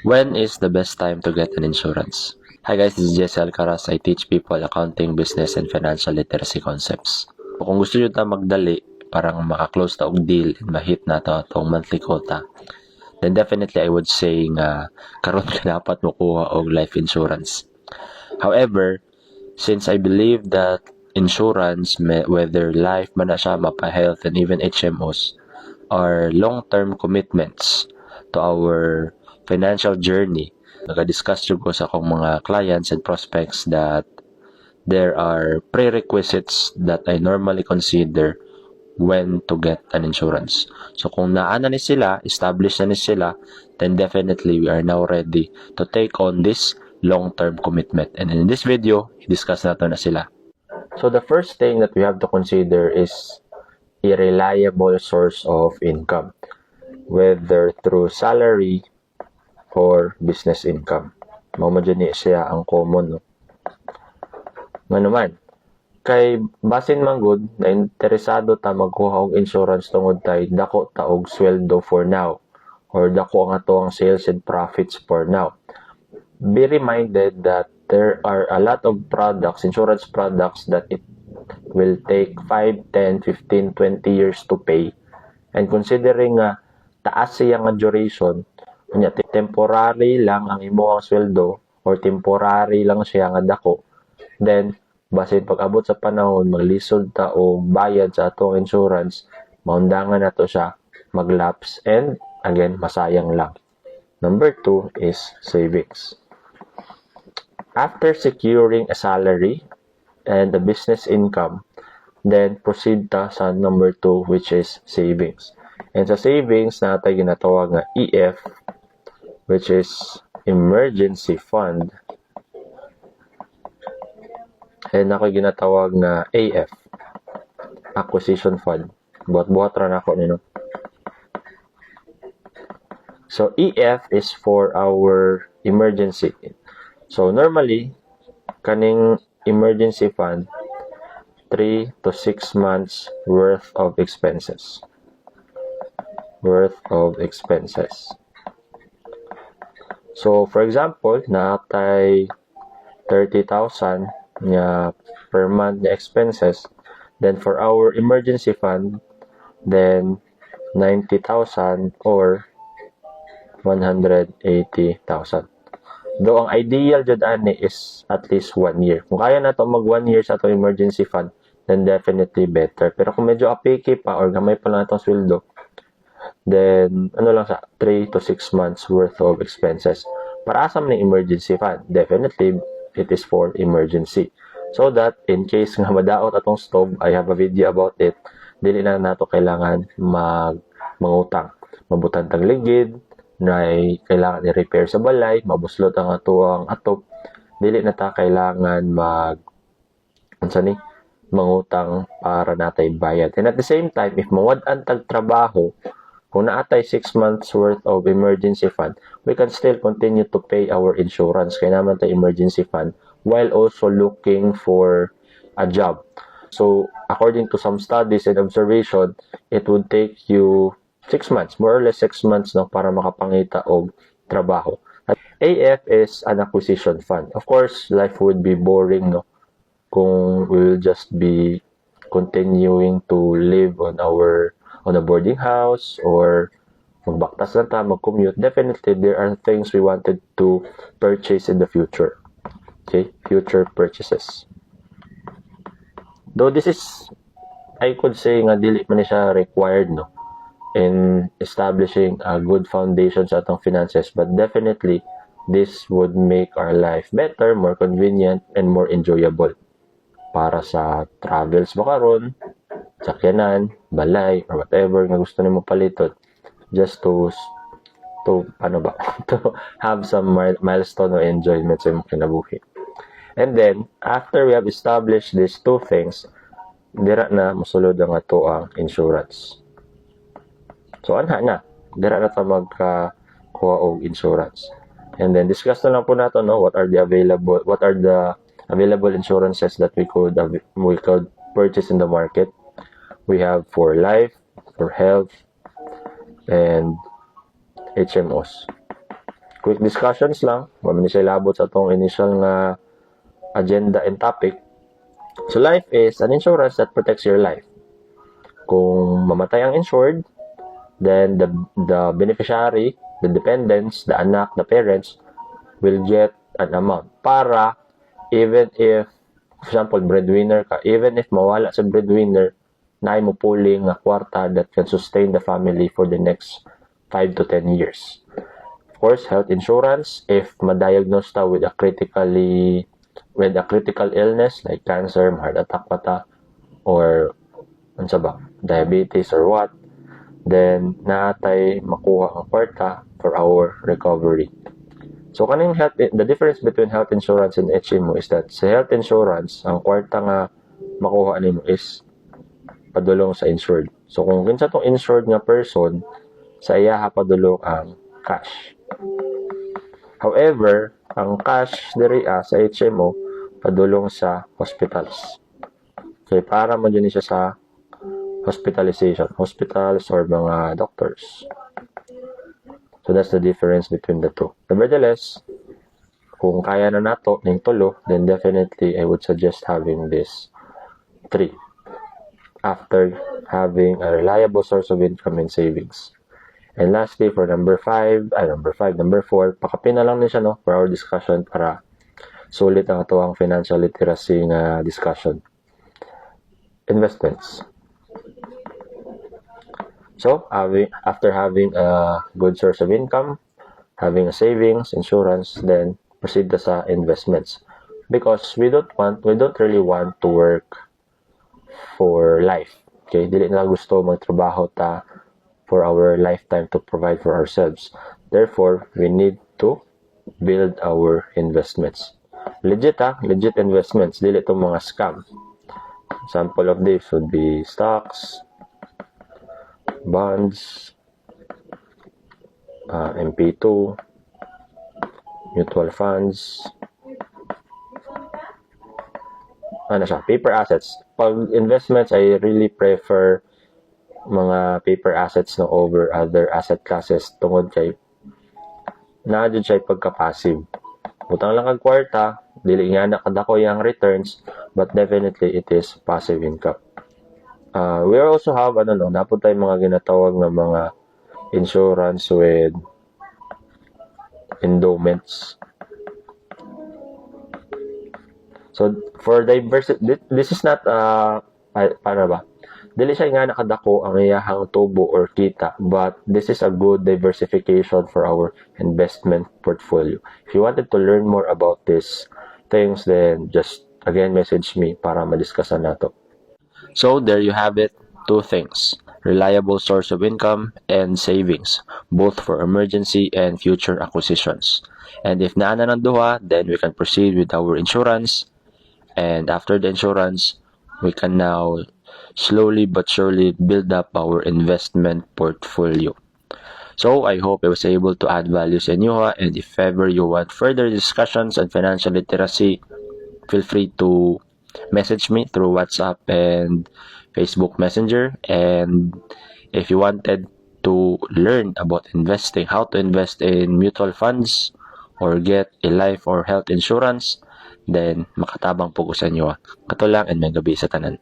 When is the best time to get an insurance? Hi guys, this is Jesse Alcaraz. I teach people accounting, business, and financial literacy concepts. Kung gusto nyo ta magdali, parang maka-close ta og deal and ma-hit na ta itong monthly quota, then definitely I would say nga karon ka dapat makuha og life insurance. However, since I believe that insurance, whether life man na siya, mapa-health, and even HMOs, are long-term commitments to our financial journey. Nag-discuss ko sa akong mga clients and prospects that there are prerequisites that I normally consider when to get an insurance. So kung naana ni sila, established na ni sila, then definitely we are now ready to take on this long-term commitment. And in this video, i-discuss natin na sila. So the first thing that we have to consider is a reliable source of income, whether through salary or business income. Mao dyan siya ang common, no? Nga naman, kay basin man good na interesado ta magkuha og insurance tungod tay dako ta og sweldo for now or dako ang ato ang sales and profits for now. Be reminded that there are a lot of products, insurance products, that it will take 5, 10, 15, 20 years to pay. And considering nga taas siya nga duration, kunya temporary lang ang imo ang sweldo or temporary lang siya nga dako, then basin pag-abot sa panahon maglisod ta o bayad sa atong insurance, maundangan nato siya maglapse and again masayang lang. Number 2 is savings. After securing a salary and the business income, then proceed ta sa number 2, which is savings. And sa savings natin ginatawag nga EF, which is emergency fund, and ako ginatawag na AF, acquisition fund. Buhat-buhat ra nako nino. So EF is for our emergency. So normally kaning emergency fund 3 to 6 months worth of expenses. So for example, natay 30,000 nga per month na expenses, then for our emergency fund, then 90,000 or 180,000. Though ang ideal jud ani is at least 1 year. Kung kaya na to mag 1 year sa atong emergency fund, then definitely better. Pero kung medyo apiki pa or gamay pa lang atong sweldo, then ano lang sa 3 to 6 months worth of expenses. Para sa mga emergency fund, definitely it is for emergency. So that in case nga madaot atong stove, I have a video about it, dili na nato kailangan mangutang. Mabutan tang ligid, na kailangan i-repair sa balay, mabuslot ang atuang atop, dili na ta kailangan mangutang para natay bayad. And at the same time, if mawad-an tag trabaho, kung naatay 6 months worth of emergency fund, we can still continue to pay our insurance kaya naman tayo emergency fund while also looking for a job. So according to some studies and observation, it would take you 6 months, more or less 6 months, no, para makapangita og trabaho. At AF is an acquisition fund. Of course, life would be boring, no, kung we will just be continuing to live on a boarding house or magbaktas lang ta, mag-commute. Definitely, there are things we wanted to purchase in the future. Okay, future purchases. Though this is, I could say nga dili man siya required, no, in establishing a good foundation sa atong finances, but definitely this would make our life better, more convenient, and more enjoyable para sa travels mo karon, sakyanan, balay, or whatever nga gusto nimo paliton, just to to have some milestone or enjoyment sa imong kinabuhi. And then after we have established these two things, dira na mosulod ang ato ang insurance. So anha na, dira na ta magkuha og insurance. And then discuss na lang po nato, no, what are the available insurances that we could purchase in the market. We have for life, for health, and HMOs. quick discussions lang. Wala siya labot sa itong initial nga agenda and topic. So, life is an insurance that protects your life. Kung mamatay ang insured, then the beneficiary, the dependents, the anak, the parents, will get an amount. Para, even if, for example, breadwinner ka, even if mawala sa breadwinner, na mo pulling nga kwarta that can sustain the family for the next 5 to 10 years. Of course, health insurance, if ma-diagnose ta with a critical illness like cancer, heart attack pata, or diabetes or what, then natay makuha ang kwarta for our recovery. So kaning the difference between health insurance and HMO is that sa health insurance, ang kwarta nga makuha nimo is padulong sa insured. So kung kinsa tong insured nga person, sa iya padulong ang cash. However, ang cash diri sa HMO padulong sa hospitals. Okay, para man yun siya sa hospitalization, hospitals or mga doctors. So that's the difference between the two. Nevertheless, kung kaya na nato ning tulo, then definitely I would suggest having this 3 after having a reliable source of income and savings. And lastly, for number 4, pakapin na lang din siya for our discussion para sulit ang atuang financial literacy nga discussion. Investments. So, after having a good source of income, having a savings, insurance, then proceed na sa investments. Because we don't really want to work for life. Okay? Dili na gusto magtrabaho ta for our lifetime to provide for ourselves. Therefore, we need to build our investments. Legit investments. Dili itong mga scam. Example of this would be stocks, bonds, MP2, mutual funds, paper assets. Pag investments, I really prefer mga paper assets over other asset classes tungod kay naadyo siya pagka-passive. Butang lang kag kwarta, dili nga nakadako yung returns, but definitely it is passive income. We also have dapat tayong mga ginatawag na mga insurance with endowments. So for diversity, this is not dili siya nga nakadako ang iyahang tubo or kita, but this is a good diversification for our investment portfolio. If you wanted to learn more about these things, then just again message me para madiscusan nato. So there you have it, 2 things: reliable source of income and savings, both for emergency and future acquisitions. And if naana ng duha, then we can proceed with our insurance. And after the insurance, we can now slowly but surely build up our investment portfolio. So I hope I was able to add value sa inyo, and if ever you want further discussions on financial literacy, feel free to message me through WhatsApp and Facebook Messenger. And if you wanted to learn about investing, how to invest in mutual funds or get a life or health insurance, then makatabang po ko sa inyo. Kato lang, and may gabi sa tanan.